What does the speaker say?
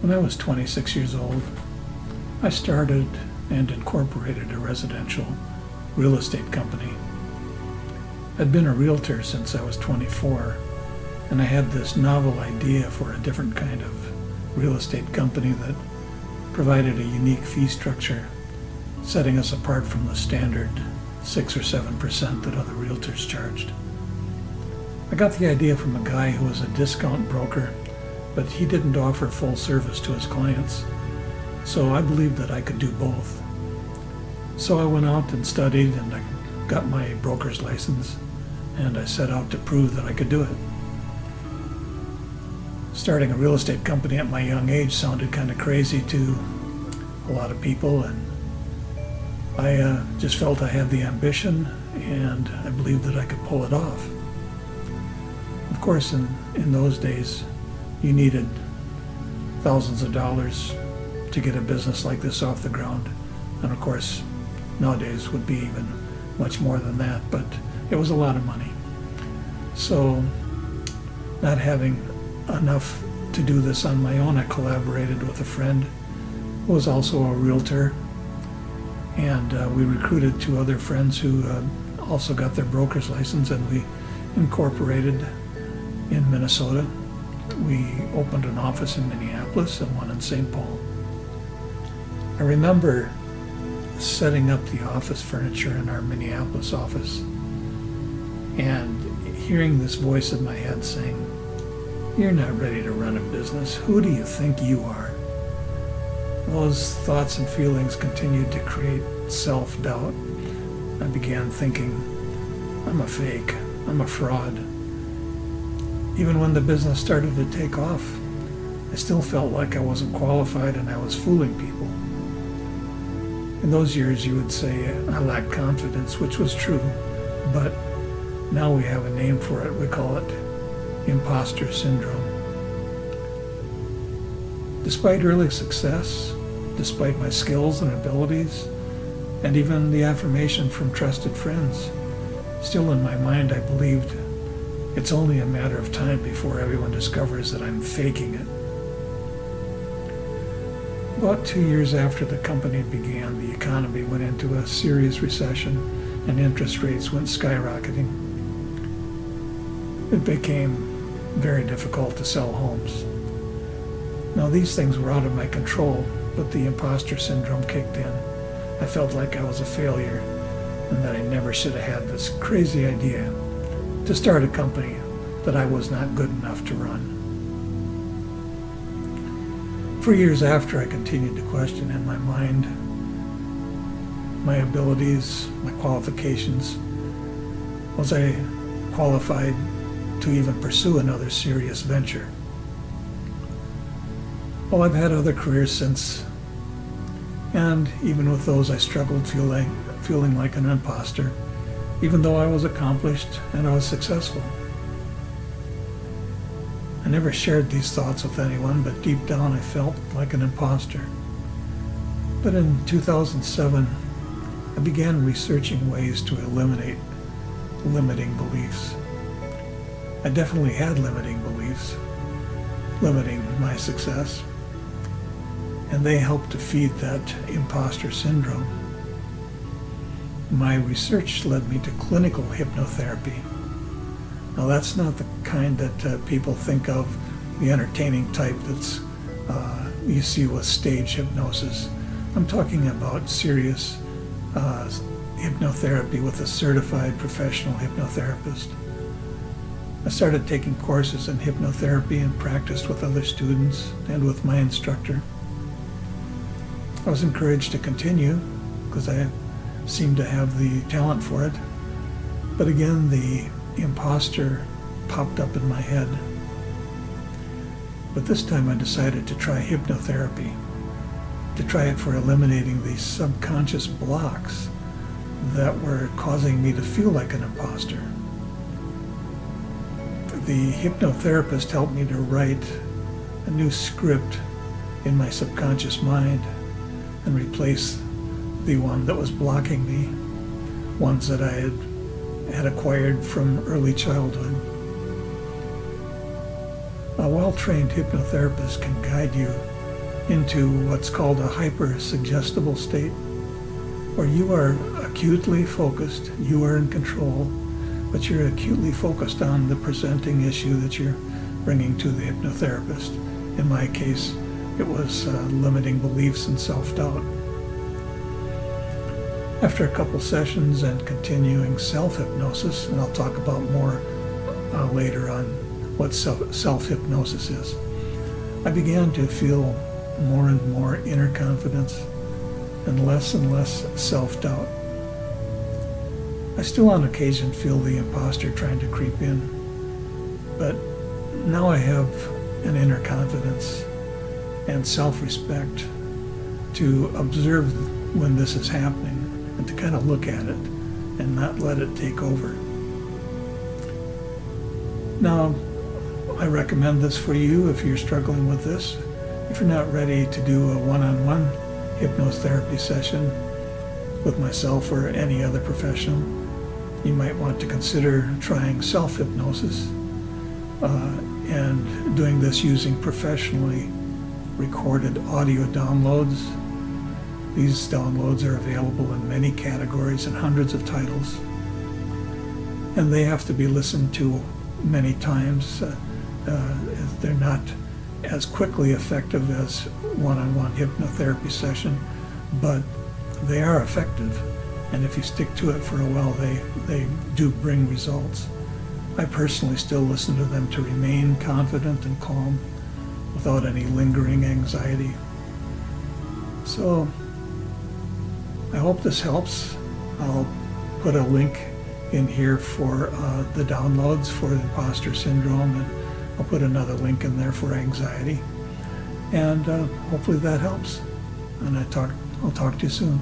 When I was 26 years old, I started and incorporated a residential real estate company. I'd been a realtor since I was 24, and I had this novel idea for a different kind of real estate company that provided a unique fee structure, setting us apart from the standard 6 or 7% that other realtors charged. I got the idea from a guy who was a discount broker, but he didn't offer full service to his clients, so I believed that I could do both. So I went out and studied, and I got my broker's license, and I set out to prove that I could do it. Starting a real estate company at my young age sounded kind of crazy to a lot of people, and I just felt I had the ambition, and I believed that I could pull it off. Of course, in those days, you needed thousands of dollars to get a business like this off the ground. And of course, nowadays would be even much more than that, but it was a lot of money. So, not having enough to do this on my own, I collaborated with a friend who was also a realtor, and we recruited 2 other friends who also got their broker's license, and we incorporated in Minnesota. We opened an office in Minneapolis and one in St. Paul. I remember setting up the office furniture in our Minneapolis office and hearing this voice in my head saying, "You're not ready to run a business. Who do you think you are?" Those thoughts and feelings continued to create self-doubt. I began thinking, I'm a fake, I'm a fraud. Even when the business started to take off, I still felt like I wasn't qualified and I was fooling people. In those years, you would say I lacked confidence, which was true, but now we have a name for it. We call it Imposter Syndrome. Despite early success, despite my skills and abilities, and even the affirmation from trusted friends, still in my mind I believed it's only a matter of time before everyone discovers that I'm faking it. About 2 years after the company began, the economy went into a serious recession and interest rates went skyrocketing. It became very difficult to sell homes. Now, these things were out of my control, but the imposter syndrome kicked in. I felt like I was a failure and that I never should have had this crazy idea to start a company that I was not good enough to run. For years after, I continued to question in my mind my abilities, my qualifications. Was I qualified to even pursue another serious venture? Well, I've had other careers since, and even with those I struggled feeling like an imposter, even though I was accomplished and I was successful. I never shared these thoughts with anyone, but deep down I felt like an imposter. But in 2007, I began researching ways to eliminate limiting beliefs. I definitely had limiting beliefs, limiting my success, and they helped to feed that imposter syndrome. My research led me to clinical hypnotherapy. Now, that's not the kind that people think of, the entertaining type that's you see with stage hypnosis. I'm talking about serious hypnotherapy with a certified professional hypnotherapist. I started taking courses in hypnotherapy and practiced with other students and with my instructor. I was encouraged to continue because I seemed to have the talent for it. But again, the imposter popped up in my head. But this time I decided to try hypnotherapy, to try it for eliminating these subconscious blocks that were causing me to feel like an imposter. The hypnotherapist helped me to write a new script in my subconscious mind and replace the one that was blocking me, ones that I had acquired from early childhood. A well-trained hypnotherapist can guide you into what's called a hyper-suggestible state, where you are acutely focused, you are in control, but you're acutely focused on the presenting issue that you're bringing to the hypnotherapist. In my case, it was limiting beliefs and self-doubt. After a couple sessions and continuing self-hypnosis, and I'll talk about more later on what self-hypnosis is, I began to feel more and more inner confidence and less self-doubt. I still on occasion feel the imposter trying to creep in, but now I have an inner confidence and self-respect to observe when this is happening and to kind of look at it and not let it take over. Now, I recommend this for you if you're struggling with this. If you're not ready to do a one-on-one hypnotherapy session with myself or any other professional, you might want to consider trying self-hypnosis and doing this using professionally recorded audio downloads. These downloads are available in many categories and hundreds of titles, and they have to be listened to many times. They're not as quickly effective as one-on-one hypnotherapy session, but they are effective, and if you stick to it for a while, they do bring results. I personally still listen to them to remain confident and calm without any lingering anxiety. So I hope this helps. I'll put a link in here for the downloads for the Imposter Syndrome, and I'll put another link in there for anxiety. And hopefully that helps. And I'll talk to you soon.